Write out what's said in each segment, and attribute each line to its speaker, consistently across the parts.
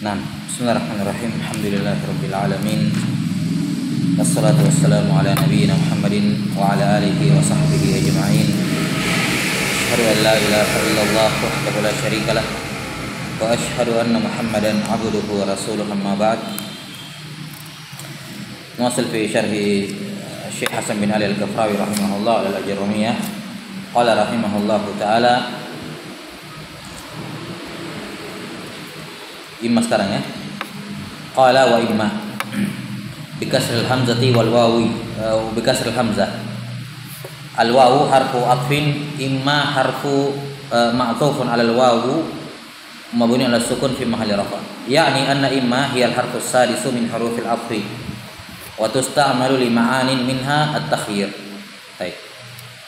Speaker 1: Nah, bismillahirrahmanirrahim. Alhamdulillahirabbil alamin. Wassalatu wassalamu ala nabiyyina Muhammadin wa ala alihi wa sahbihi ajma'in. Asyhadu an la ilaha illallah wahdahu la syarika lah wa asyhadu anna Muhammadan abduhu wa rasuluhu, amma ba'd. Nuwasil fi syarhi Syekh Hasan bin Ali Al-Ghafrawi rahimahullah al-Ajurrumiyah. Qala rahimahullahu ta'ala, imma sekarang ya. Qala wa imma bikasril hamzati wal wawi bikasril hamzah. Al wawu harfu atfin, imma harfu ma'tufun 'ala al wawu mabni 'ala sukun fi mahalli rafa. Yani anna imma hiya al harfu sadisu min hurufil atfi wa tusta'malu li ma'anin minha at-takhyir. Baik.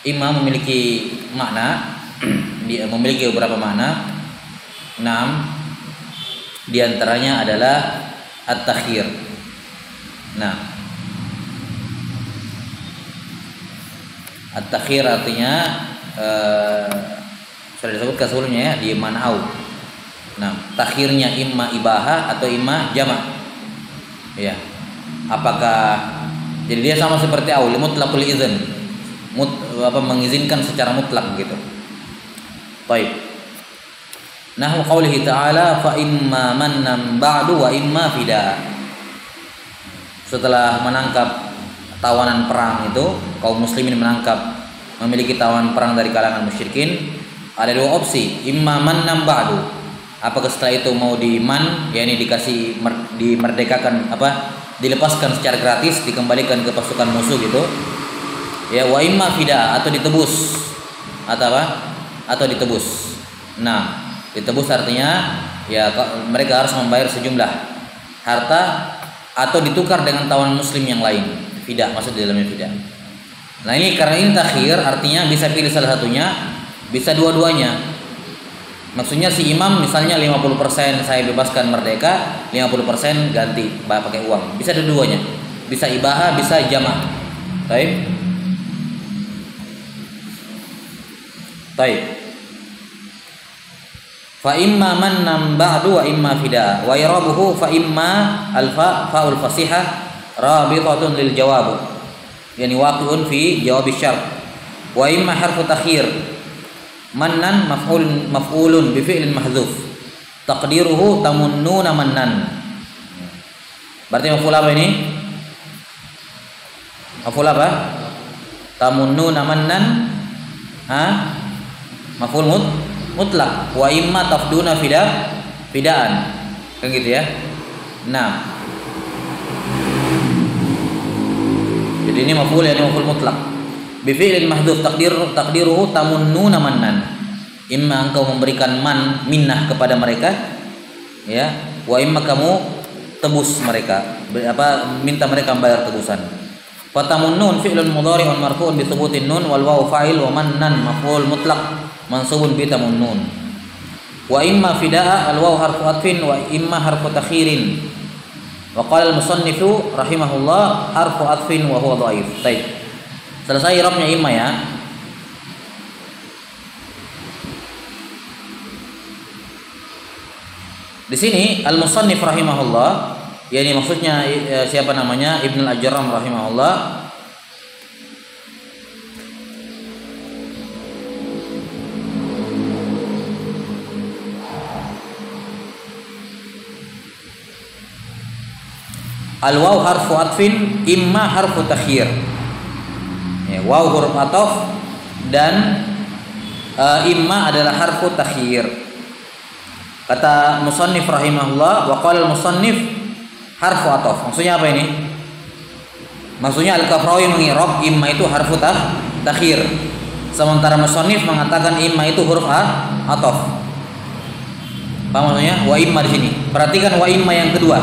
Speaker 1: Imma memiliki makna, dia memiliki beberapa makna. 6 di antaranya adalah at-takhyir. Nah, at-takhyir artinya sudah disebutkan sebelumnya ya, di man'au. Nah, takhirnya imma ibahah atau imma jama'. Ya. Apakah jadi dia sama seperti aul, mutlaqul idzn. Mengizinkan secara mutlak gitu. Baik. Nahwu qaulihi ta'ala fa imma mannan ba'du wa imma fida. Setelah menangkap tawanan perang itu, kaum muslimin memiliki tawanan perang dari kalangan musyrikin, ada dua opsi, imma mannan ba'du. Apakah setelah itu mau diman, yakni dikasih dimerdekakan dilepaskan secara gratis, dikembalikan ke pasukan musuh gitu. Ya, wa imma fida, atau ditebus. Atau ditebus. Nah, ditebus artinya ya mereka harus membayar sejumlah harta atau ditukar dengan tawanan muslim yang lain. Fida, maksud di dalamnya fida. Nah, ini karena ini takhir artinya bisa pilih salah satunya, bisa dua-duanya. Maksudnya si imam misalnya 50% saya bebaskan merdeka, 50% ganti pakai uang. Bisa dua-duanya. Bisa ibahah, bisa jama'. Baik. Fa imma mannan ba'du wa imma fida wa irabuhu fa imma faul fasihah rabitatun lil jawab, yani waqi'un fi jawab syart. Wa imma harfu takhir, mannan maf'ulun bi fi'lin mahdzuf taqdiruhu tamunnuna mannan. Berarti maf'ul apa ini? Maf'ul apa? Tamunnuna mannan, maf'ul mutlak. Wa imma tafduna fidaan, kan gitu ya. Nah, jadi ini maf'ul, ya maf'ul mutlak bi fi'lin mahdhuf taqdiruhu tamunnuna mannan. Imma engkau memberikan minnah kepada mereka, ya, wa imma kamu tebus mereka, minta mereka membayar tebusan. Fatamunnun fi'lun mudhari'un marfu'un bi thubutin nun wal wawu fa'il wa mannan maf'ul mutlaq mansubun bi tamunnun. Wa imma fida'a al wawu harfu atfin wa imma harfu takhirin. Wa qala al musannifu rahimahullah harfu atfin wa huwa dhaif. Baik. Selesai i'rabnya imma ya. Di sini al musannif rahimahullah, yakni maksudnya siapa namanya? Ibnu al-Ajurrum rahimahullah. Al-waw harfu atfin, imma harfu takhir. Ya, waw huruf ataf dan imma adalah harfu takhir. Kata musannif rahimahullah, wa qala al-musannif harfu ataf. Maksudnya apa ini? Maksudnya Al-Ghafrawi mengirab imma itu harfu takhir. Sementara musannif mengatakan imma itu huruf ataf. Paham maksudnya? Wa imma di sini. Perhatikan wa imma yang kedua.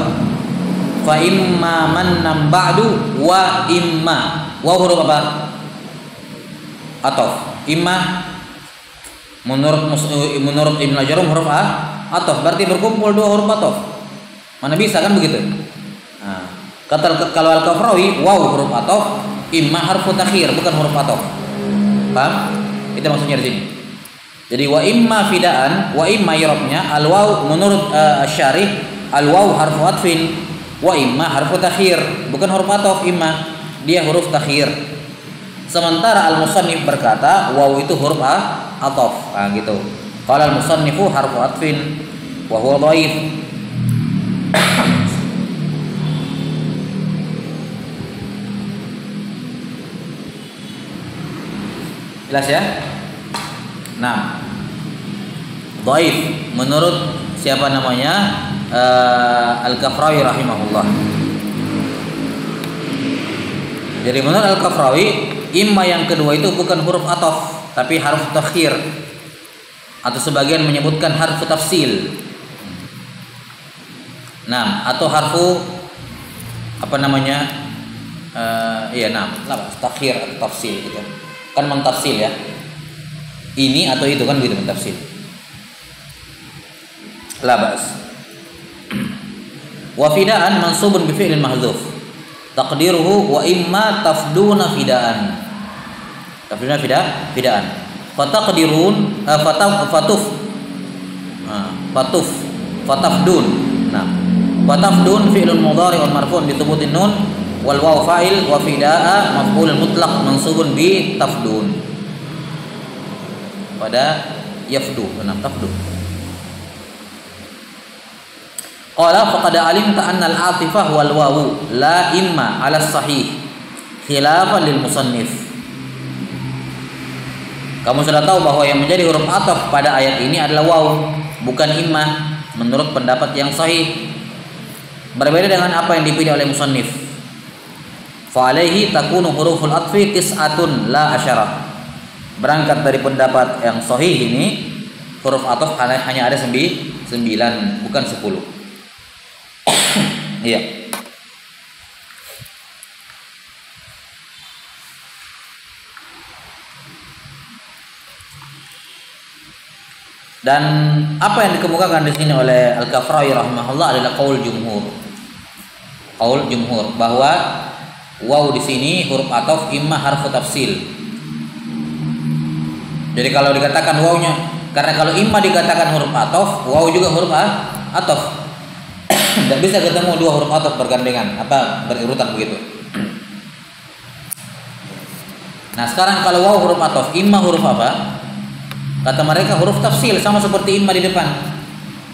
Speaker 1: Fa imma mannan ba'du wa imma. Wa huruf apa? Ataf. Imma menurut Ibnu Ajurrum huruf ataf, berarti berkumpul dua huruf ataf. Mana bisa kan begitu? Nah, kalau Al-Ghafrawi waw huruf ataf, imma harfu takhir, bukan huruf ataf. Paham? Itu maksudnya di sini. Jadi wa imma fidaan, wa imma i'rabnya al waw menurut asy-syarih al waw harfu atfin wa imma harfu takhir, bukan huruf ataf. Imma dia huruf takhir. Sementara al-musannif berkata waw itu huruf ataf. Nah, gitu. Qala al-musannifu harfu atfin wa huwa dhaif. Jelas ya? Nah, dhaif menurut siapa namanya? Al-Kafrawi rahimahullah. Jadi menurut Al-Kafrawi, imma yang kedua itu bukan huruf ataf, tapi haruf takhir, atau sebagian menyebutkan harfu tafsil. Nah, atau harfu apa namanya? Takhir atau tafsil gitu. Kan mentafsil ya. Ini atau itu kan gitu mentafsil. La bas. Wa fidaan mansubun bi fi'lin mahdzuf. Taqdiruhu wa imma tafduna fidaan. Tafduna fidaan. Fataqdirun fatafdun. Nah, fatafdun fi'lun mudhari'un marfu'un bi thubutin nun wal waw fa'il wa fidaa maf'ulun mutlaq mansubun bi tafdun. Pada yafdu, tafdu. Qala faqad alimta anna al-'atifah wal wawu la imma 'ala sahih khilafan lil musannif. Kamu sudah tahu bahwa yang menjadi huruf ataf pada ayat ini adalah waw, bukan imma, menurut pendapat yang sahih. Berbeda dengan apa yang dipilih oleh musannif. Fa alaihi takunu huruful atfi tis'atun la asyara. Berangkat dari pendapat yang sahih ini, huruf ataf hanya ada 9, bukan 10. Iya. Dan apa yang dikemukakan di sini oleh Al-Kafrawi rahimahullah adalah qaul jumhur. Qaul jumhur bahwa waw di sini huruf ataf imma harfu tafsil. Jadi kalau dikatakan wawnya, karena kalau imma dikatakan huruf ataf, waw juga huruf ataf. Tidak bisa ketemu dua huruf ataf bergandengan, berurutan begitu. Nah, sekarang kalau waw huruf ataf, imma huruf apa? Kata mereka huruf tafsil, sama seperti imma di depan.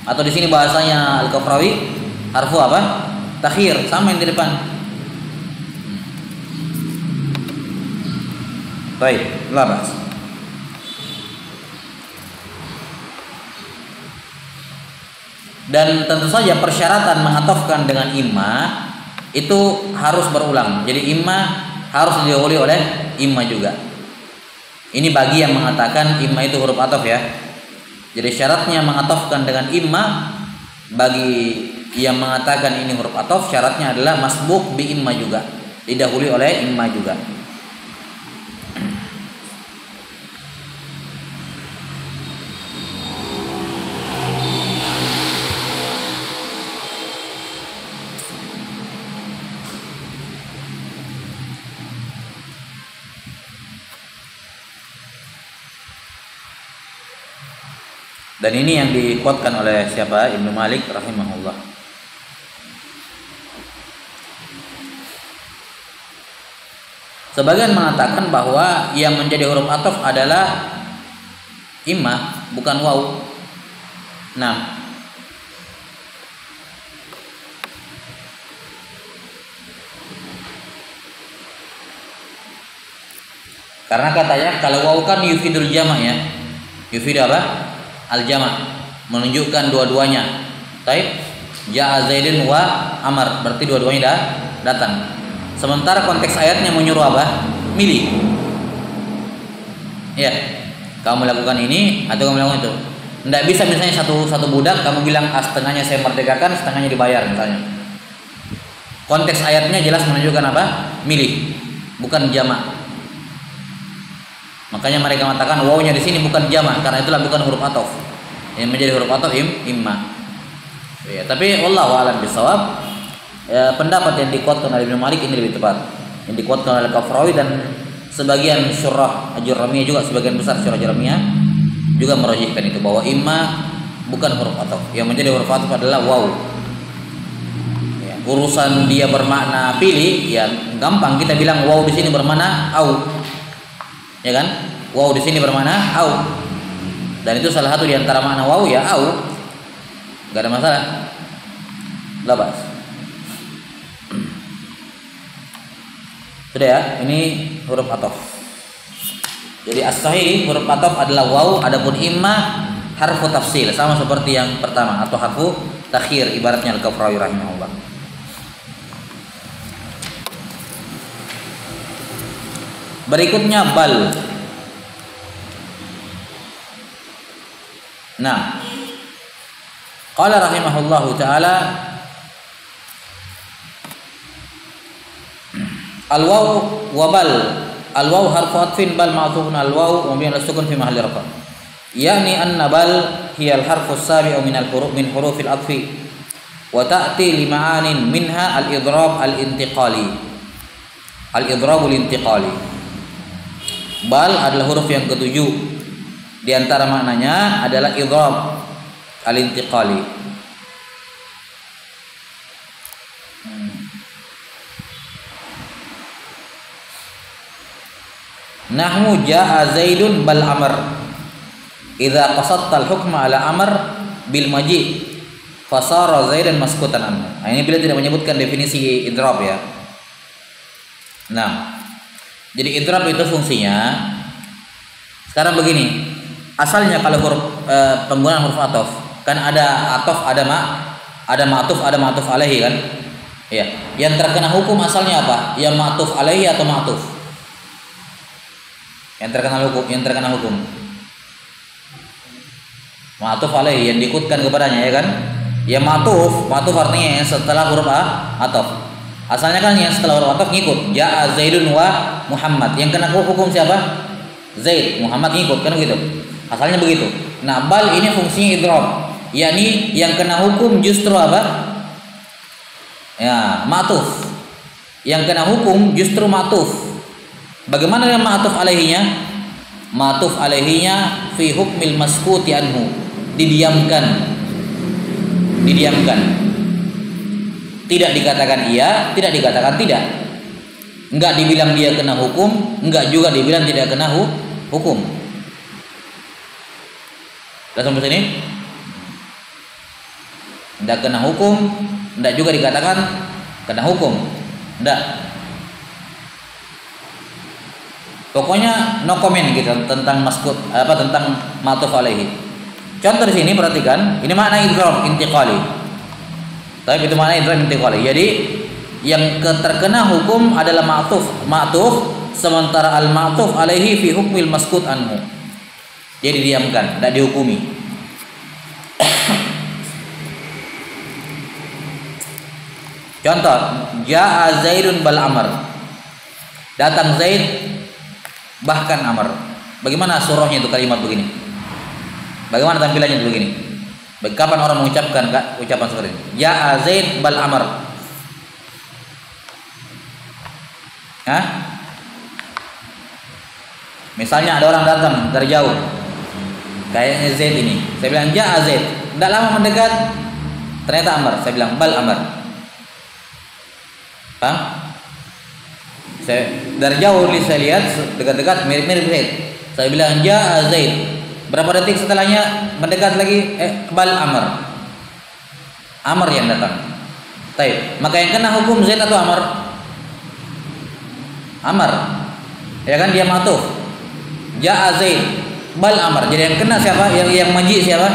Speaker 1: Atau di sini bahasanya Al-Kafrawi harfu apa? Takhir, sama yang di depan. Baik, labas. Dan tentu saja persyaratan mengatofkan dengan imma itu harus berulang. Jadi imma harus didahului oleh imma juga. Ini bagi yang mengatakan imma itu huruf ataf ya. Jadi syaratnya mengatofkan dengan imma, bagi yang mengatakan ini huruf ataf syaratnya adalah masbuk bi imma juga, didahului oleh imma juga. Dan ini yang dikuatkan oleh siapa? Ibnu Malik rahimahullah. Sebagian mengatakan bahwa yang menjadi huruf ataf adalah imma, bukan waw. Nah, karena katanya kalau waw kan yufidul jama' ya. Yufid apa? Al-jama', menunjukkan dua-duanya. Baik, ja'a Zaidun wa Amr, berarti dua-duanya dah datang. Sementara konteks ayatnya menyuruh apa? Milih. Ya, kamu lakukan ini atau kamu lakukan itu. Tidak bisa misalnya satu budak kamu bilang setengahnya saya merdekakan, setengahnya dibayar misalnya. Konteks ayatnya jelas menunjukkan apa? Milih, bukan jama'. Makanya mereka mengatakan wawnya di sini bukan jama', karena itulah bukan huruf ataf. Yang menjadi huruf ataf imma. Ya, tapi wallahu a'lam bishawab. Pendapat yang dikuatkan oleh Ibnu Malik ini lebih tepat. Yang dikuatkan oleh Kafrawi dan sebagian syurah Ajurramiyah juga, sebagian besar syurah Ajurramiyah juga merajihkan itu bahwa imma bukan huruf ataf. Yang menjadi huruf ataf adalah waw. urusan dia bermakna pilih, ya gampang kita bilang waw di sini bermakna au, ya kan? Waw di sini bermakna au, dan itu salah satu di antara makna waw ya au, nggak ada masalah. Labas. Sudah ya, ini huruf ataf. Jadi as-sahih huruf ataf adalah waw, adapun imma harfu tafsil, sama seperti yang pertama, atau harfu takhir ibaratnya Al-Kafrawi rahimahullah. Berikutnya bal. Nah, qala rahimahullahu taala al-waw wa bal. Al-waw harfu atfin, bal ma'tufun al-waw wa mabniun as-sukun fi mahalli rafa'. Yani anna bal hiya al-harfu as-sabi'u min huruf al-atfi wa ta'ti li ma'anin minha al-idrab al-intiqali. Al-idrab al-intiqali. Bal adalah huruf yang ketujuh. Di antara maknanya adalah idrab al-intiqali. Nahmu jaa Zaidun bal amr. Idza qasadta al-hukma ala amr bil maji fasara Zaidan maskutan anhu. Nah, ini bila tidak menyebutkan definisi idrab ya. Nah, jadi idrab itu fungsinya sekarang begini. Asalnya kalau huruf penggunaan huruf ataf kan ada ataf, ada ma'tuf, ada ma'tuf alaihi kan? Ya. Yang terkena hukum asalnya apa? Yang ma'tuf alaihi atau ma'tuf? Yang terkena hukum. Ma'tuf alaihi yang diikutkan kepadanya ya kan? Ya ma'tuf artinya yang setelah huruf ataf. Asalnya kan yang setelah huruf ataf ngikut. Ja'a Zaidun wa Muhammad. Yang kena hukum siapa? Zaid, Muhammad ngikut kan begitu. Asalnya begitu. Nah, bal ini fungsinya idrab. yakni yang kena hukum justru apa? Ya, ma'tuf. Yang kena hukum justru ma'tuf. Bagaimana dengan ma'tuf alaihinya? Ma'tuf alaihinya fi hukmil maskuti anhu. Didiamkan. Tidak dikatakan iya, tidak dikatakan tidak. Enggak dibilang dia kena hukum, enggak juga dibilang tidak kena hukum. Sudah sampai sini? Enggak kena hukum, enggak juga dikatakan kena hukum. Enggak. Pokoknya no comment gitu tentang maskut tentang ma'tuf alaihi. Contoh di sini perhatikan, ini makna idgham intiqali. Tapi itu makna idgham intiqali. Jadi yang terkena hukum adalah ma'tuf, sementara al-ma'tuf alaihi fi hukmil maskut anhu. Dia didiamkan, tidak dihukumi. Contoh, ja'a Zaidun bal Amr. Datang Zaid bahkan Amr. Bagaimana surahnya itu kalimat begini? Bagaimana tampilannya itu begini? Kapan orang mengucapkan ucapan seperti ini? Ja'a Zaid bal Amr. Hah? Misalnya ada orang datang dari jauh, kayaknya Zaid ini. Saya bilang ja'a Zaid. Tidak lama mendekat, ternyata Amr. Saya bilang bal Amr. Paham? Dari jauh saya lihat dekat-dekat mirip-mirip Zaid. Saya bilang ja'a Zaid. Berapa detik setelahnya mendekat lagi bal Amr. Amr yang datang. Baik, maka yang kena hukum Zaid atau Amr? Amr. Ya kan, dia ma'tuf. Ja'a Zaid bal Amr. Jadi yang kena siapa? Yang maji siapa?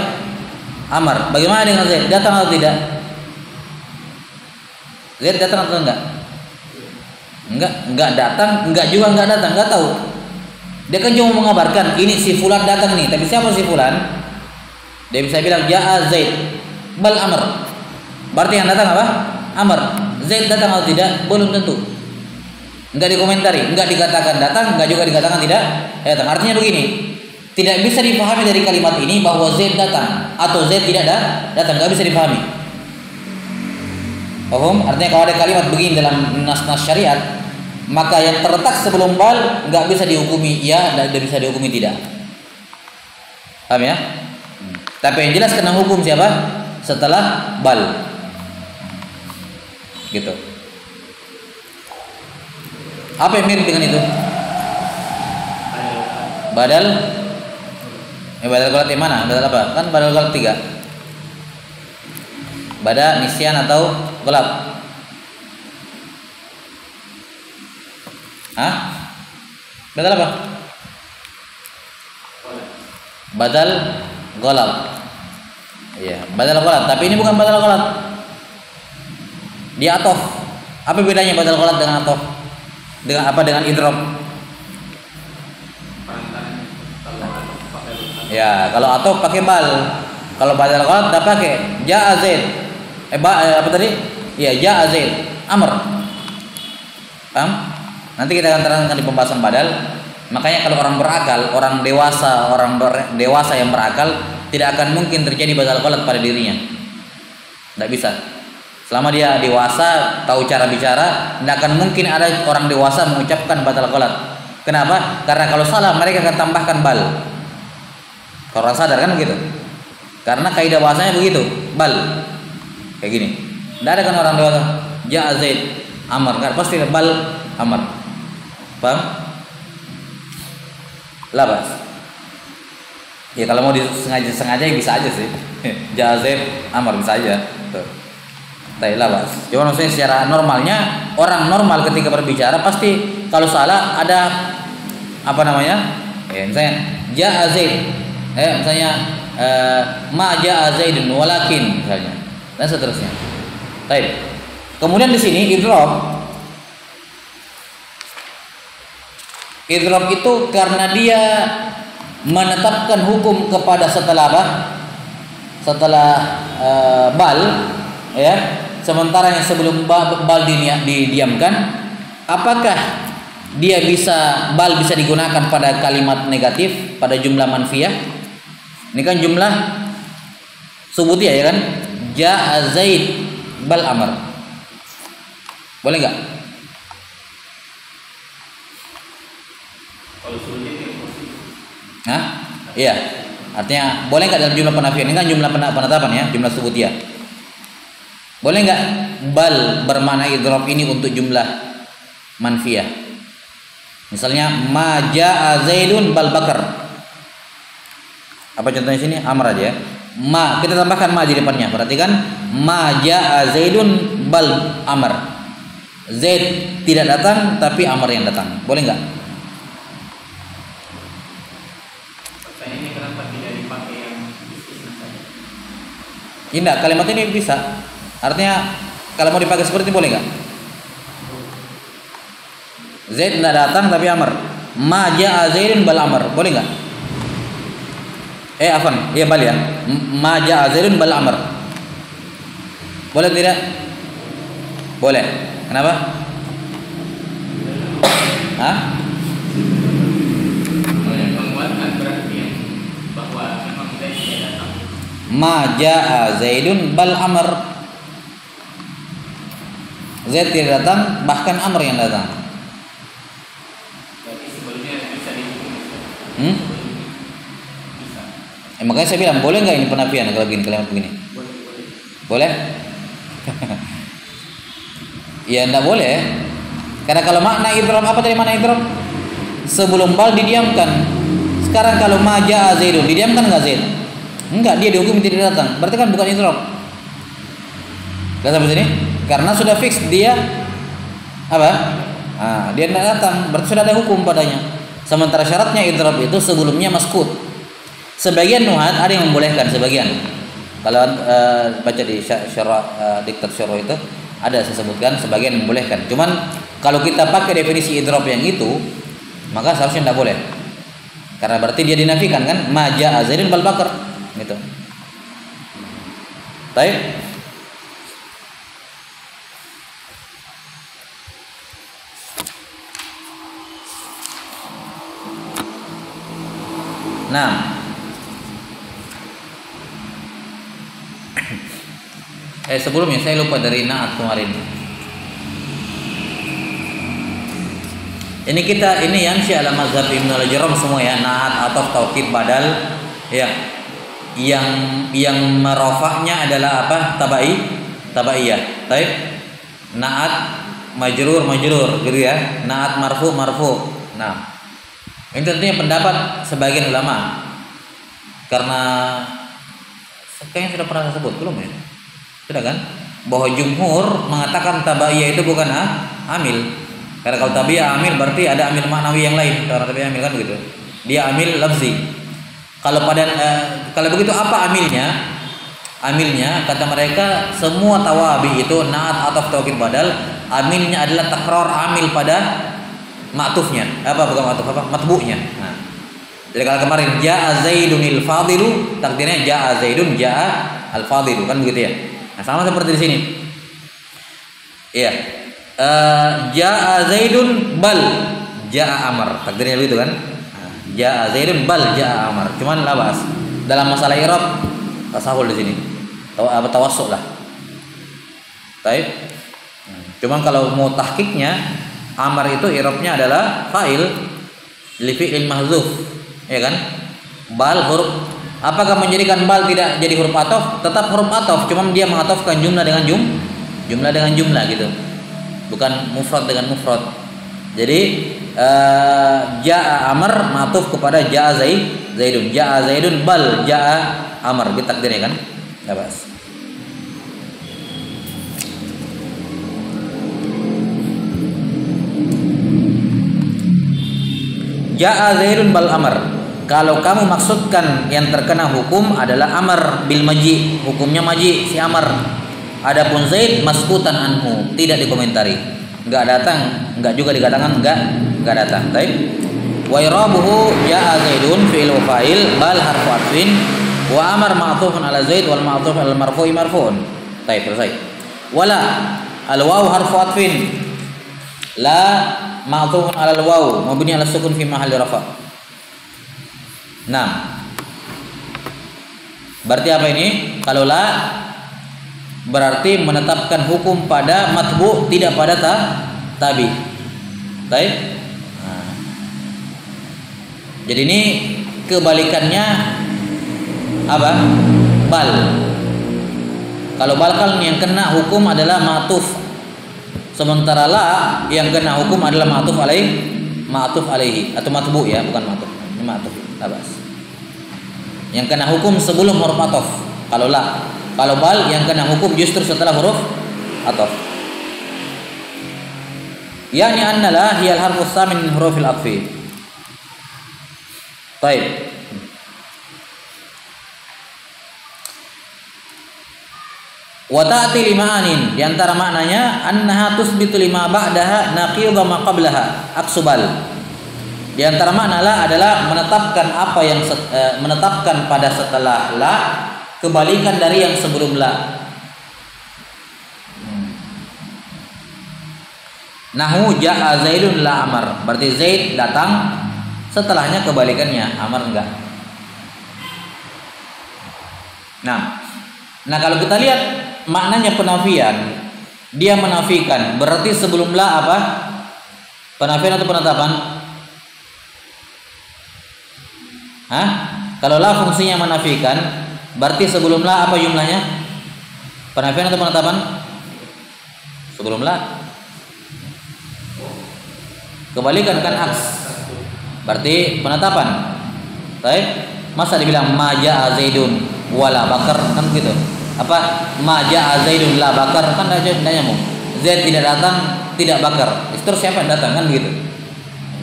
Speaker 1: Amr. Bagaimana dengan Zaid? Datang atau tidak? Zaid datang atau enggak? Enggak datang, enggak juga enggak datang, enggak tahu. Dia kan cuma mengabarkan ini si fulan datang nih, tapi siapa si fulan? Dia bisa bilang ja'a Zaid bal Amr. Berarti yang datang apa? Amr. Zaid datang atau tidak? Belum tentu. Enggak dikomentari, enggak dikatakan datang, enggak juga dikatakan tidak datang. Artinya begini, tidak bisa dipahami dari kalimat ini bahwa Zaid datang atau Zaid tidak datang, enggak bisa dipahami. Paham? Artinya kalau ada kalimat begini dalam nas-nas syariat, maka yang terletak sebelum bal nggak bisa dihukumi iya dan bisa dihukumi tidak. Paham ya? Tapi yang jelas kena hukum siapa? Setelah bal. Gitu. Apa yang mirip dengan itu? Badal badal golat yang mana? Badal apa? Kan badal golat 3. Bada, nisyan atau golab? Hah? Badal apa? Badal golab. Iya, badal golab. Tapi ini bukan badal golab. Dia atof. Apa bedanya badal golab dengan atof? Dengan apa? Dengan idrob? Ya, kalau atof pakai bal. Kalau badal golab tidak pakai. Ja'a Zaid. Apa tadi? Ya, ja'a Zaid. Amr. Paham? Nanti kita akan terangkan di pembahasan badal. Makanya kalau orang berakal, orang dewasa yang berakal, tidak akan mungkin terjadi badal golab pada dirinya. Tidak bisa. Selama dia dewasa, tahu cara bicara, tidak akan mungkin ada orang dewasa mengucapkan badal golab. Kenapa? Karena kalau salah mereka akan tambahkan bal. Kalau orang sadar kan begitu. Karena kaidah bahasanya begitu, bal. Kayak gini. Tidak ada kan orang dewasa ja'a Zaid Amr, kan pasti bal Amr. Paham? Labas. Ya kalau mau disengaja bisa aja sih. Ja'a Zaid Amr bisa aja. Tuh. Tai labas. Cuma maksudnya secara normalnya orang normal ketika berbicara pasti kalau salah ada apa namanya? Misalnya ja'a Zaid. Misalnya ma ja'a Zaidun walakin misalnya. Dan seterusnya. Baik. Kemudian di sini idrob itu karena dia menetapkan hukum kepada setelah apa? Setelah bal, ya. Sementara yang sebelum bal didiamkan, apakah dia bal bisa digunakan pada kalimat negatif, pada jumlah manfiyah? Ini kan jumlah subutiyah ya kan? Ja'a Zaid bal Amr. Boleh enggak?
Speaker 2: Kalau subutiyah
Speaker 1: Hah? Iya. Artinya boleh enggak dalam jumlah penafian? Ini kan jumlah penetapan ya, jumlah subutiyah. Boleh enggak bal bermakna idrob ini untuk jumlah manfiyah? Misalnya ma ja'a Zaidun bal Bakar. Apa contohnya sini? Amr aja ya. Ma, kita tambahkan ma di depannya. Perhatikan, ma ja'a Zaidun bal Amr. Zaid tidak datang tapi Amr yang datang. Boleh enggak?
Speaker 2: Ini kenapa tidak dipakai yang istisna saja?
Speaker 1: Tidak, kalimat ini bisa. Artinya kalau mau dipakai seperti ini boleh enggak? Zaid tidak datang tapi Amr. Ma ja'a Zaidun bal Amr. Boleh enggak? Afan, iya bal ya. Ma ja'a Zaidun bal Amr. Boleh tidak? Boleh. Kenapa? Hah?
Speaker 2: Menguatkan berarti ya, bahwa memang Zaid tidak datang.
Speaker 1: Ma ja'a Zaidun bal Amr. Zaid tidak datang, bahkan Amr yang datang.
Speaker 2: Berarti sebelumnya bisa dihukum.
Speaker 1: Makanya saya bilang boleh nggak ini penafian kalau begini kalimat begini? Boleh? Ya enggak boleh. Karena kalau makna idrob apa tadi makna idrob? Sebelum bal didiamkan. Sekarang kalau ma ja'a Zaidun didiamkan enggak Zaid? Enggak, dia dihukum tidak datang. Berarti kan bukan idrob. Lihat sampai sini? Karena sudah fix dia apa? Dia tidak datang, berarti sudah ada hukum padanya. Sementara syaratnya idrob itu sebelumnya maskut. Sebagian nuhat ada yang membolehkan sebagian. Kalau baca di syarah diktat syarah itu ada saya sebutkan sebagian membolehkan. Cuman kalau kita pakai definisi idrob yang itu, maka seharusnya tidak boleh. Karena berarti dia dinafikan kan? Ma ja'a Zaidun bal Bakar gitu. Baik. Nah, sebelumnya saya lupa dari naat kemarin. Ini yang ala mazhab Ibnu al-Jarrah semua ya, naat atau taukid badal ya. Yang merofaknya adalah apa? Tabaiyah. Baik. Naat majrur gitu ya. Naat marfu. Nah, ini tentunya pendapat sebagian ulama. Karena kayaknya sudah pernah saya sebut belum ya? Sudah kan? Bahwa jumhur mengatakan tabaiyah itu bukan amil. Karena kalau tabaiyah amil berarti ada amil maknawi yang lain. Karena tabaiyah amil kan begitu. Dia amil lafzi. Kalau begitu apa amilnya? Amilnya kata mereka semua tawabi itu naat ataf taukid badal, amilnya adalah takror amil pada ma'tufnya. Bukan ma'tuf matbu'nya. Nah, jadi kalau kemarin jaa zaidunil fadilu, takdirnya jaa zaidun jaa al fadilu kan begitu ya. Nah, sama seperti di sini. Iya. Jaa zaidun bal jaa amr, takdirnya begitu kan? Nah, jaa zaidun bal jaa amr. Cuman labas dalam masalah i'rab tasahul di sini. Tawassuk lah. Baik. Cuman kalau mau tahqiqnya amar itu i'rabnya adalah fa'il li fi'il mahdzuf, ya kan? Bal huruf, apakah menjadikan bal tidak jadi huruf ataf? Tetap huruf ataf, cuman dia mengatafkan jumlah dengan jumlah gitu. Bukan mufrad dengan mufrad. Jadi jaa amr ma'tuf kepada jaa zaidun. Jaa zaidun bal jaa amr gitu takdirnya kan? Enggak bahas. Jaa zaidun bal amr. Kalau kamu maksudkan yang terkena hukum adalah amr bil maji, hukumnya maji si amr. Adapun zaid maskutan anhu, tidak dikomentari. Enggak datang, enggak juga dikatakan enggak datang. Baik. Wa irabuhu jaa zaidun fi'il wa fa'il bal harfu atfin wa amr ma'tufun ala zaid wal ma'tuf al marfu'i marfu'un. Baik, selesai. Wala al waw harfu atfin la ma'tufun ala al waw mabni ala sukun fi mahalli rafa. Nah, berarti apa ini? Kalau la berarti menetapkan hukum pada matbu, tidak pada tabi. Baik. Nah, jadi ini kebalikannya apa? Bal. Kalau bal kan yang kena hukum adalah ma'tuf. Sementara la yang kena hukum adalah ma'tuf alaihi atau matbu ya, bukan ma'tuf. Ini ma'tuf. Labas. Yang kena hukum sebelum huruf ataf. Kalau la, kalau bal yang kena hukum justru setelah huruf ataf. Yani anna la hiya al-harfu tsamin min hurufil atfi. Baik. Wa ta'ti lima'anin, di antara maknanya annaha tusbitu lima ba'daha naqidha ma qablaha aksubal. Di antara makna la adalah menetapkan apa yang menetapkan pada setelah la kebalikan dari yang sebelum la. Nahu ja'a zaidun la amar, berarti zaid datang setelahnya kebalikannya, amar enggak. Nah kalau kita lihat maknanya penafian, dia menafikan, berarti sebelum la apa? Penafian atau penetapan? Kalau la fungsinya menafikan, berarti sebelum la apa jumlahnya? Penafian atau penetapan? Sebelum la. Kebalikan kan aks. Berarti penetapan. Baik. Masa dibilang ma ja'a zaidun wala bakar kan gitu. Apa ma ja'a zaidun la bakar kan tidak nyambung. Zaid tidak datang, tidak bakar. Terus siapa yang datang kan gitu.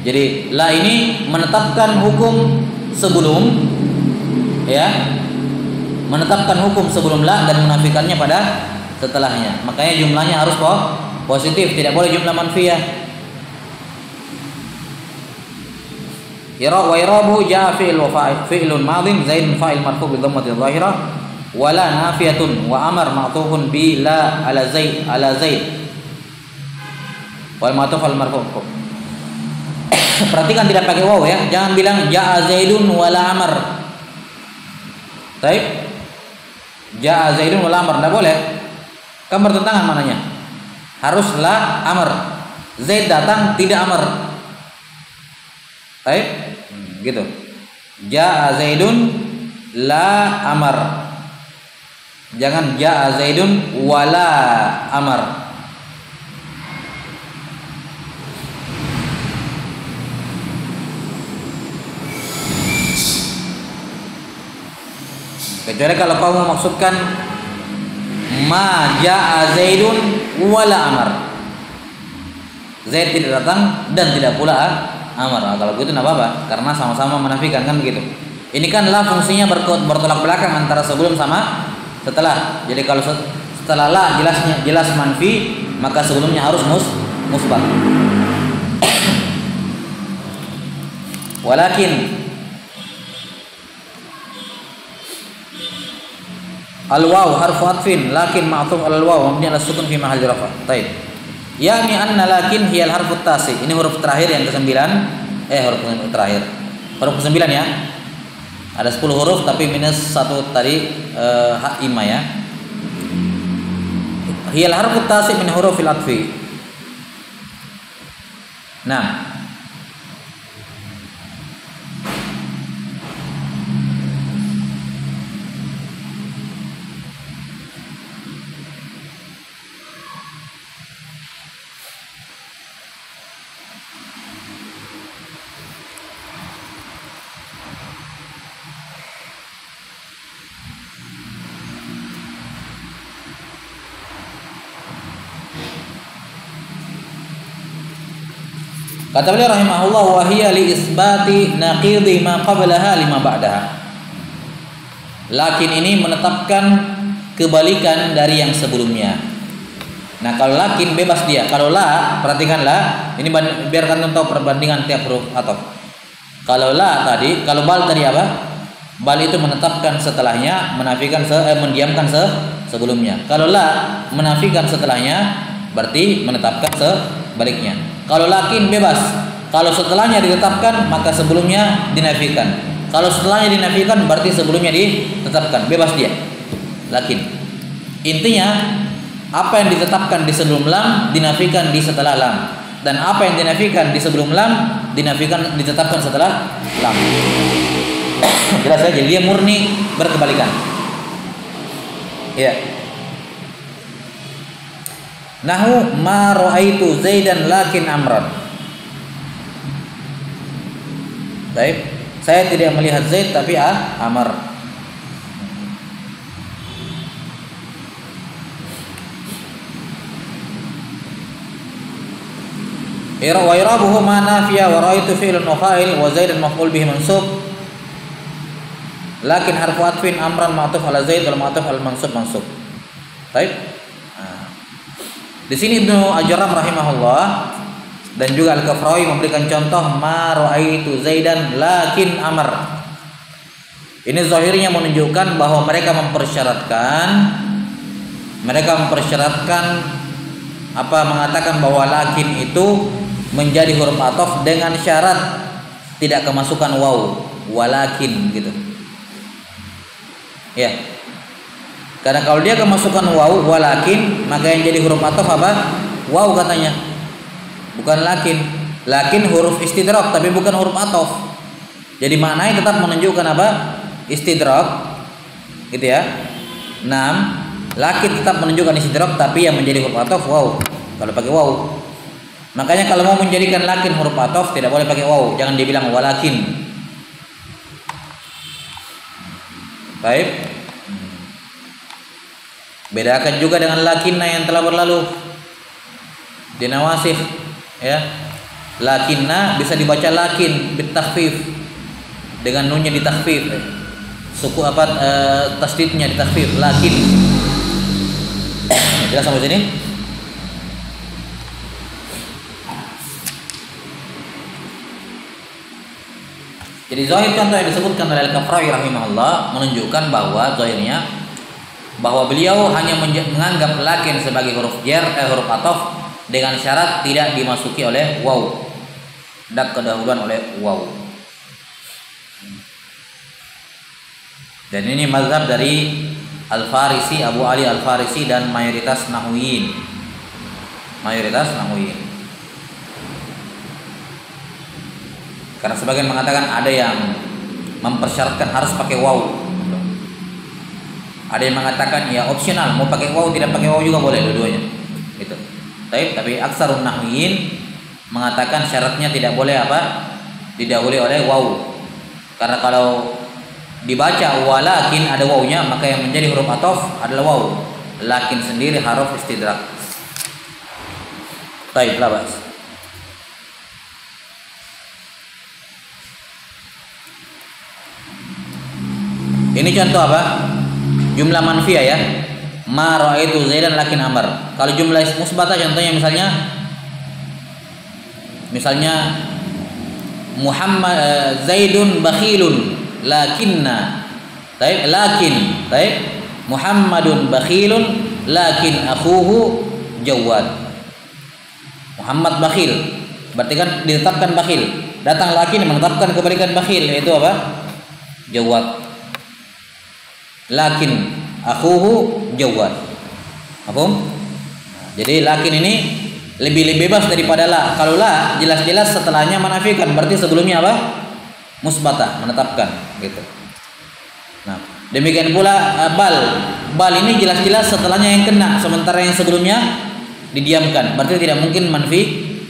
Speaker 1: Jadi la ini menetapkan hukum sebelum, ya, menetapkan hukum sebelum la dan menafikannya pada setelahnya. Makanya jumlahnya harus positif, tidak boleh jumlah manfiyah. Wa irabu jaa fi'il wa fi'lun madin zaidun fa'il marfu' bi dhammati dhahirah wa la nafiyatun wa amar ma'tufun bi la ala zaid wal ma'tuf al marfu'. Perhatikan tidak pakai waw ya, jangan bilang jaa zaidun wala amr. Baik. Jaa zaidun wala amr, tidak boleh. Kan bertentangan mananya. Harus la amr. Zaid datang tidak amr. Baik. Gitu. Jaa zaidun la amr. Jangan jaa zaidun wala amr. Kecuali kalau kau memaksudkan ma ja'a Zaidun wala Amar. Zaid tidak datang dan tidak pula Amar. Nah, kalau begitu tidak apa-apa karena sama-sama menafikan kan begitu. Ini kan la fungsinya bertolak belakang antara sebelum sama setelah. Jadi kalau setelah la jelas manfi, maka sebelumnya harus musbat. Walakin al-waw harfu atfin lakin ma'tuf al-waw mabni ala sukun fi mahalli rafa. Baik. Yani anna lakin hiya al-harfu tasi. Ini huruf terakhir yang ke-9. Huruf terakhir. Huruf ke-9 ya. Ada 10 huruf tapi minus 1 tadi hak ima ya. Hiya al-harfu tasi min hurufil atfi. Nah, kata beliau rahimahullah wa hiya li isbati naqidi ma qablaha lima ba'daha. Lakin ini menetapkan kebalikan dari yang sebelumnya. Nah, kalau lakin bebas dia. Kalau la, perhatikan la, ini biarkan tahu perbandingan tiap huruf atau. Kalau la tadi, kalau bal tadi apa? Bal itu menetapkan setelahnya, menafikan mendiamkan sebelumnya. Kalau la menafikan setelahnya, berarti menetapkan sebaliknya. Kalau lakin bebas. Kalau setelahnya ditetapkan maka sebelumnya dinafikan. Kalau setelahnya dinafikan berarti sebelumnya ditetapkan. Bebas dia. Lakin. Intinya apa yang ditetapkan di sebelum lam dinafikan di setelah lam. Dan apa yang dinafikan di sebelum lam ditetapkan setelah lam. Jelas ya? Jadi dia murni berkebalikan. Ya. Nahu ma ra'aitu Zaidan lakin Amran. Baik, saya tidak melihat Zaid tapi Amr. Wa irabuhu ma nafiya wa ra'aitu fi'lun wa fa'il wa Zaidan maf'ul bihi mansub. Lakin harfu atfin Amran ma'tuf ala Zaid wal ma'tuf al mansub. Baik. Di sini Ibnu Ajram rahimahullah dan juga Al-Kafrawi memberikan contoh ma ra'aitu Zaidan lakin Amr. Ini zahirnya menunjukkan bahwa mereka mempersyaratkan mengatakan bahwa lakin itu menjadi huruf ataf dengan syarat tidak kemasukan waw, walakin gitu. Ya. Karena kalau dia kemasukan waw walakin, maka yang jadi huruf ataf apa? Waw katanya. Bukan lakin. Lakin huruf istidrak tapi bukan huruf ataf. Jadi maknanya tetap menunjukkan apa? Istidrak. Gitu ya. 6. Lakin tetap menunjukkan istidrak tapi yang menjadi huruf ataf waw. Kalau pakai waw. Makanya kalau mau menjadikan lakin huruf ataf tidak boleh pakai waw, jangan dibilang walakin. Baik. Bedakan juga dengan lakinna yang telah berlalu di nawasih ya. Lakinna bisa dibaca lakin bitakhfif dengan nunnya ditakhfif. Suku tasdidnya ditakhfif lakin. Jelas sampai sini? Jadi zahir contoh yang disebutkan oleh Al-Kafrawi rahimahullah menunjukkan bahwa zahirnya bahwa beliau hanya menganggap lakin sebagai huruf huruf ataf dengan syarat tidak dimasuki oleh waw, tidak kedahuluan oleh waw. Dan ini mazhab dari Al-Farisi, Abu Ali Al-Farisi dan mayoritas nahwiyin. Karena sebagian mengatakan ada yang mempersyaratkan harus pakai waw. Ada yang mengatakan ya opsional, mau pakai waw tidak pakai waw juga boleh dua-duanya. Gitu. Tapi aksarun nahwiyin mengatakan syaratnya tidak boleh didahului oleh waw. Karena kalau dibaca walakin ada wawunya, maka yang menjadi huruf ataf adalah waw. Lakin sendiri haruf istidrak. Baik, labas. Ini contoh apa? Jumlah manfiyah ya. Ma ra'aitu Zaidan lakin Amr. Kalau jumlah musbatah contohnya misalnya Muhammad Zaidun bakhilun lakinna. Lakin Muhammadun bakhilun lakin akhuhu jawad. Muhammad bakhil, berarti kan ditetapkan bakhil. Datang lakin menetapkan kebalikan bakhil, yaitu apa? Jawad. Lakin akhuhu jawad. Paham? Jadi lakin ini lebih bebas daripada la. Kalau la jelas-jelas setelahnya menafikan, berarti sebelumnya apa? Musbatah, menetapkan gitu. Nah, demikian pula bal ini jelas-jelas setelahnya yang kena, sementara yang sebelumnya didiamkan, berarti tidak mungkin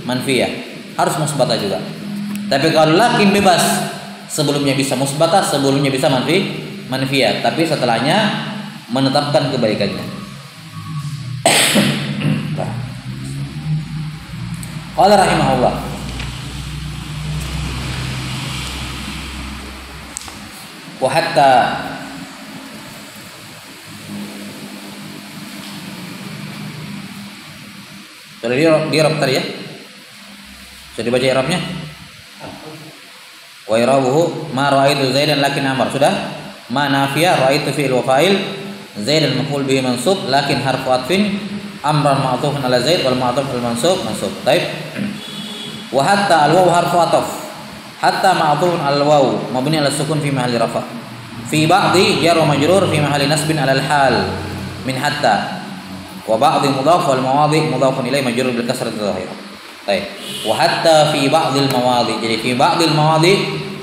Speaker 1: manfiyah, harus musbatah juga. Tapi kalau lakin bebas, sebelumnya bisa musbatah, sebelumnya bisa manfiyah, tapi setelahnya menetapkan kebaikannya. Qala rahimahullah, wa hatta sudah di Arab tadi ya? Sudah dibaca Arabnya? Wa irabuhu ma ra'aitu Zaidan lakin Amr. Sudah? Ma nafiyah ra'aitu fi'il wa fa'il, Zaidan maf'ul bihi mansub, lakin harfu atfin, amran ma'tufun ala Zaid wal ma'tuf al mansub. Baik. Wa hatta al waw harfu ataf. Hatta ma'tufun al waw mabni ala sukun fi mahalli rafa. Fi ba'di jar wa majrur fi mahalli nasbin ala al hal min hatta. Wa ba'dhi mudhaf wal mawadhi mudhafun ilaihi majrur bil kasrati dhahirah. Baik. Wa hatta fi ba'dil mawadhi. Jadi fi ba'dil mawadhi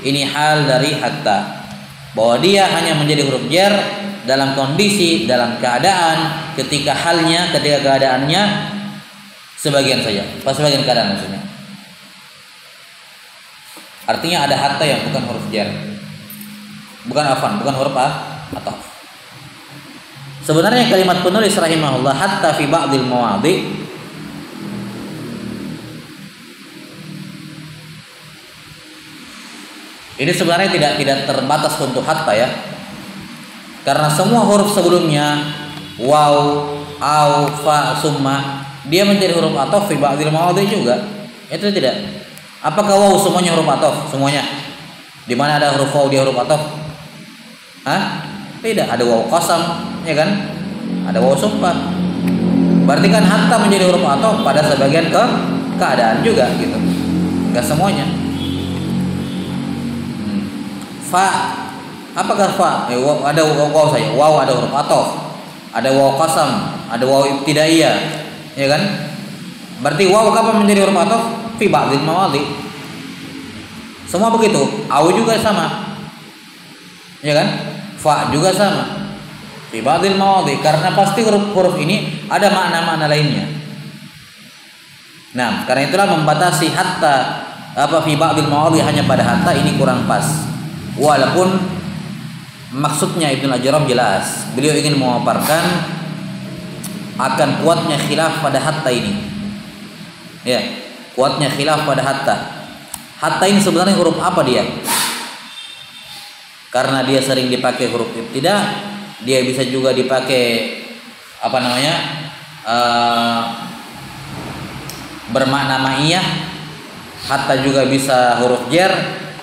Speaker 1: ini hal dari hatta, bahwa dia hanya menjadi huruf jar dalam kondisi, dalam keadaan, ketika keadaannya sebagian saja, pas sebagian keadaan maksudnya. Artinya ada hatta yang bukan huruf jar, bukan huruf ataf. Sebenarnya kalimat penulis rahimahullah hatta fi ba'dil mawadhi ini sebenarnya tidak terbatas untuk hatta ya. Karena semua huruf sebelumnya waw, au, fa, summa dia menjadi huruf ataf fi ba'dil mawadhi juga. Itu tidak. Apakah waw semuanya huruf ataf? Semuanya. Di mana ada huruf waw dia huruf ataf? Tidak, ada waw qasam, ya kan? Ada waw sumpah. Berarti kan hatta menjadi huruf ataf pada sebagian keadaan juga gitu. Enggak semuanya. Fa, apakah fa? Ada waw saja. Waw ada huruf ataf. Ada waw qasam, ada waw ibtidaiyah, ya kan? Berarti waw kapan menjadi huruf ataf? Fi ba'dil mawadhi. Semua begitu. Au juga sama. Ya kan? Fa juga sama. Fi ba'dil mawadhi, karena pasti huruf-huruf ini ada makna-makna lainnya. Nah, karena itulah membatasi hatta fi ba'dil mawadhi hanya pada hatta ini kurang pas. Walaupun maksudnya Ibnu Al-Ajram jelas, beliau ingin memaparkan akan kuatnya khilaf pada hatta ini. Ya, kuatnya khilaf pada hatta. Hatta ini sebenarnya huruf apa dia? Karena dia sering dipakai huruf ibtida, dia bisa juga dipakai bermakna ma'iyah. Hatta juga bisa huruf jar.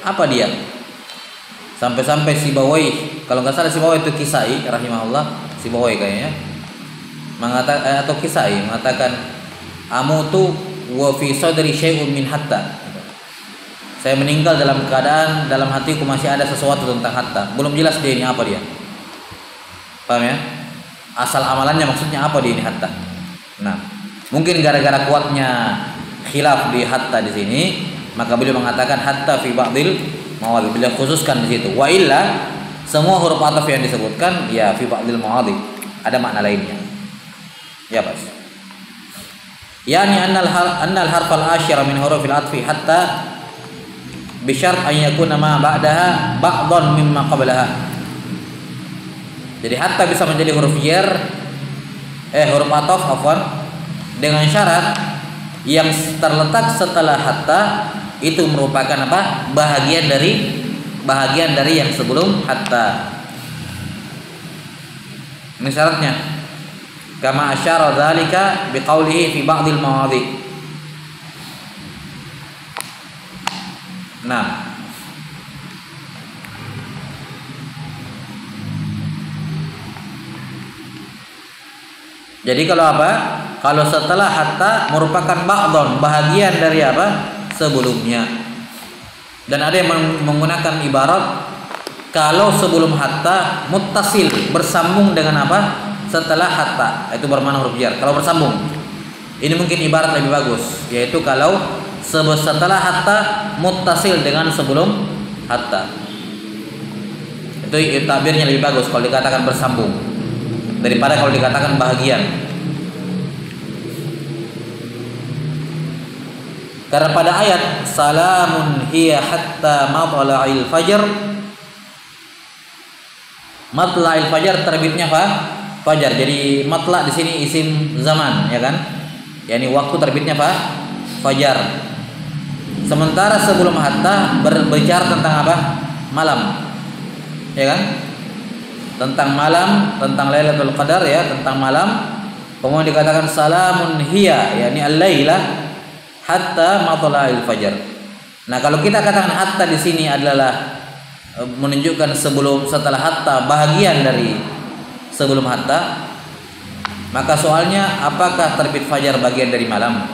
Speaker 1: Apa dia? Sampai-sampai Sibawai, kalau nggak salah Sibawai itu Kisai rahimahullah, Sibawai kayaknya mengatakan atau Kisai mengatakan amutu wa fi sadri syai'un min hatta. Saya meninggal dalam keadaan dalam hatiku masih ada sesuatu tentang hatta. Belum jelas dia ini apa dia. Paham ya? Asal amalannya maksudnya apa dia ini hatta. Nah, mungkin gara-gara kuatnya khilaf di hatta di sini, maka beliau mengatakan hatta fi ba'dil mawadhi, beliau khususkan di situ. Wa illa semua huruf ataf yang disebutkan ya fi ba'dil mawadhi, ada makna lainnya. Ya, Pak. Yani annal harfal asyara min hurufil atfi hatta bi syart an yakuna ma ba'daha ba'dhan mimma qablaha. Jadi hatta bisa menjadi huruf jar, huruf ataf afwan, dengan syarat yang terletak setelah hatta itu merupakan apa? Bahagian dari yang sebelum hatta. Ini syaratnya. Kama asyara dzalika biqaulihi fi ba'dil mawadhi. Nah, jadi kalau apa? Kalau setelah hatta merupakan ba'don, bahagian dari apa? Sebelumnya. Dan ada yang menggunakan ibarat kalau sebelum hatta muttasil, bersambung dengan apa? Setelah hatta, itu bermakna huruf jar. Kalau bersambung, ini mungkin ibarat lebih bagus, yaitu kalau setelah hatta muttasil dengan sebelum hatta. Itu takbirnya lebih bagus kalau dikatakan bersambung daripada kalau dikatakan bahagian. Karena pada ayat salamun hiya hatta matla'il fajr, matla'il fajr terbitnya apa? Fajar. Jadi matla' di sini isim zaman, ya kan? Yani waktu terbitnya apa? Fajar. Sementara sebelum hatta berbicara tentang apa? Malam. Ya kan? Tentang malam, tentang Lailatul Qadar ya, tentang malam. Kemudian dikatakan salamun hiya, yakni al-laila hatta matla'il fajar. Nah, kalau kita katakan hatta di sini adalah menunjukkan setelah hatta, bahagian dari sebelum hatta, maka soalnya apakah terbit fajar bagian dari malam?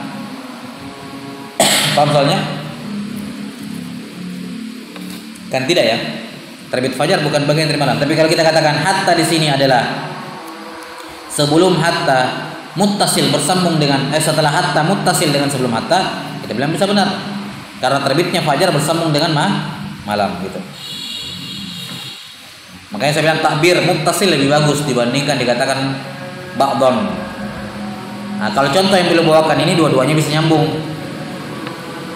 Speaker 1: Paham soalnya? Kan tidak ya? Terbit fajar bukan bagian dari malam. Tapi kalau kita katakan hatta di sini adalah sebelum hatta muttasil, bersambung dengan setelah hatta muttasil dengan sebelum hatta, kita bilang bisa benar. Karena terbitnya fajar bersambung dengan malam gitu. Makanya saya bilang takbir muttasil lebih bagus dibandingkan dikatakan ba'don. Nah, kalau contoh yang beliau bawakan ini dua-duanya bisa nyambung.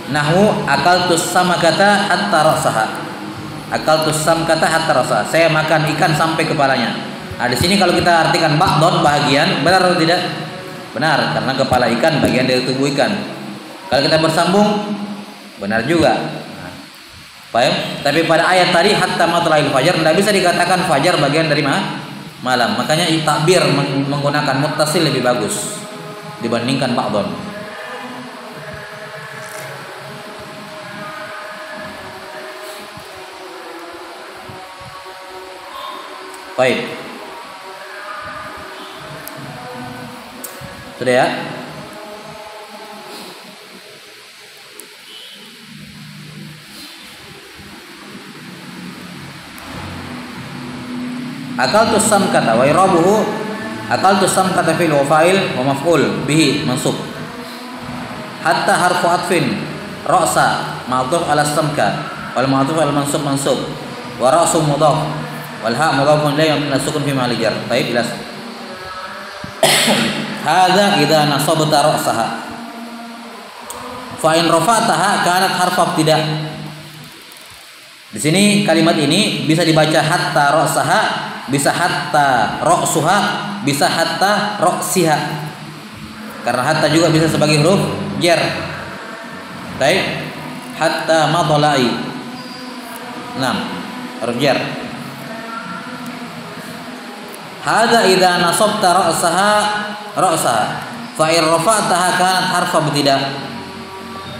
Speaker 1: Nahwu akaltus samakata hatta rasaha. Akaltus samkata hatta rasaha. Saya makan ikan sampai kepalanya. Nah, di sini kalau kita artikan ba'don, bahagian, benar atau tidak? Benar, karena kepala ikan bagian dari tubuh ikan. Kalau kita bersambung, benar juga. Paham? Tapi pada ayat tadi hatta matla'il fajar tidak bisa dikatakan fajar bagian dari malam. Makanya takbir menggunakan muttasil lebih bagus dibandingkan ba'don. Baik. Sudah ya? Akaltu samkata wa irabuhu akaltu samkata fil wa fa'il wa maf'ul bihi mansub. Hatta harfu atfin ra'sa ma'tuf ala samka wal ma'tuf al mansub mansub wa ra'su mudhaf wal ha mudhafun ilayhi min as-sukun fi mahall jar. Baik, jelas. Hadza idza nasabta ra'saha fa in rafa'taha kanat harfa ibtida'. Di sini kalimat ini bisa dibaca hatta ra'saha, bisa hatta ra'suha, bisa hatta ra'siha. Karena hatta juga bisa sebagai huruf jar. Baik, hatta madla'i. 6 huruf jar. Hadza idza nasabta ra'saha fa in rafa'taha kanat harfa ibtida'.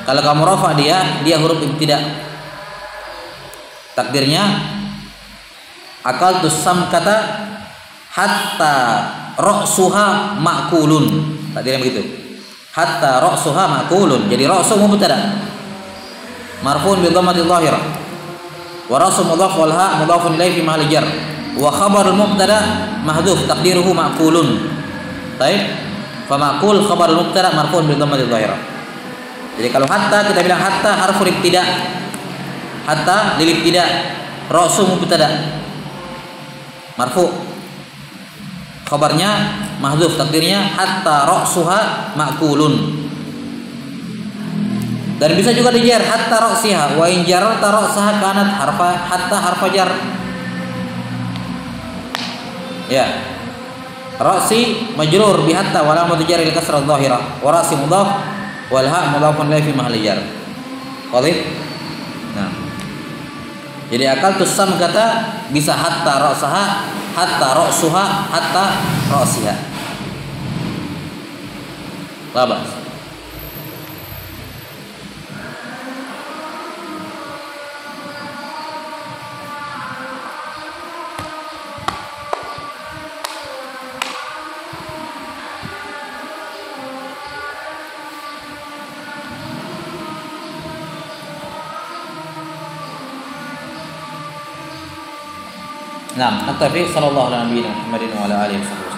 Speaker 1: Kalau kamu rafa dia huruf ibtida'. Takdirnya akaltus samkata hatta ra'suha ma'kulun. Takdirnya begitu. Hatta ra'suha ma'kulun. Jadi ra'su mubtada. Marfu'un bi dhammatil dhahirah. Wa ra'su mudhaf wal ha mudhafun ilayhi fi mahalli jar. Wa khabarul mubtada mahdhuf taqdiruhu ma'kulun. Baik. Fa ma'kul khabarul mubtada marfu'un bi dhammatil dhahirah. Jadi kalau hatta kita bilang hatta harful ibtida'. Hatta lil ibtida', ra'su mubtada marfu', khabarnya mahdhuf, takdirnya hatta ra'suha ma'kulun. Dan bisa juga dijar hatta ra'siha wa in jararta ra'saha kanat hatta harfa jar. Ya. Ra'si majrur bi hatta wa lamatu jarri al-kasrah adh-dhahirah wa ra'si mudhaf wal ha' mudhafun ilayhi fi mahalli jar. Wadih? Nah. Jadi akal tusam kata bisa hatta ra'saha, hatta ra'suha, hatta ra'siha. Labas. Nah, At-Tafiq sallallahu alaihi wa sallam Muhammadin wa ala alihi wa sahbihi.